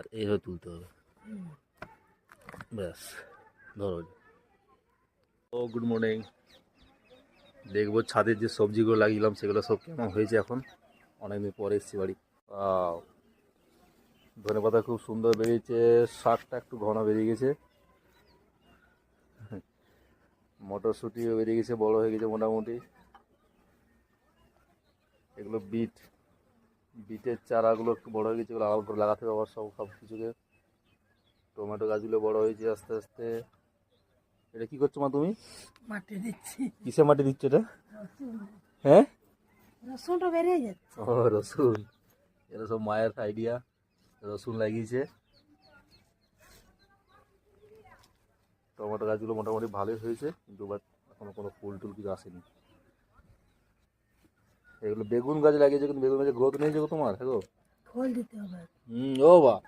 আর এইভাবে তুলতে হবে, ব্যাস। ধরো। ও গুড মর্নিং। দেখবো ছাদের যে সবজিগুলো লাগিয়েছিলাম সেগুলো সব কেমন হয়েছে এখন, অনেকদিন পরে এসেছি বাড়ি। ধনে পাতা খুব সুন্দর বেরিয়েছে, শাকটা একটু ঘন বেরিয়ে গেছে, মটরশুঁটিও বেরিয়ে গেছে, বড় হয়ে গেছে মোটামুটি। এগুলো বিটের চারাগুলো একটু বড় হয়ে গেছে, এগুলো আলাদা করে লাগাতে হবে আবার সব কিছুকে। টমেটো গাছগুলো বড় হয়েছে আস্তে আস্তে। এটা কি করছো মা তুমি? মাটি দিচ্ছি। কিসে মাটি দিচ্ছ এটা? হ্যাঁ, রসুনটা বেরিয়ে যাচ্ছে। ও রসুন। এটা সব মায়ের আইডিয়া, রসুন লাগিয়েছে। টমেটো গাছগুলো মোটামুটি ভালোই হয়েছে, কিন্তু বাট এখনো কোনো ফুল টুল কিছু আসেনি। এগুলো বেগুন গাছ লাগিয়েছে, কিন্তু বেগুন গাছের গ্রোথ নেই যে গো তোমার। হ্যাঁ গো, খোল দিতে হবে। ও বা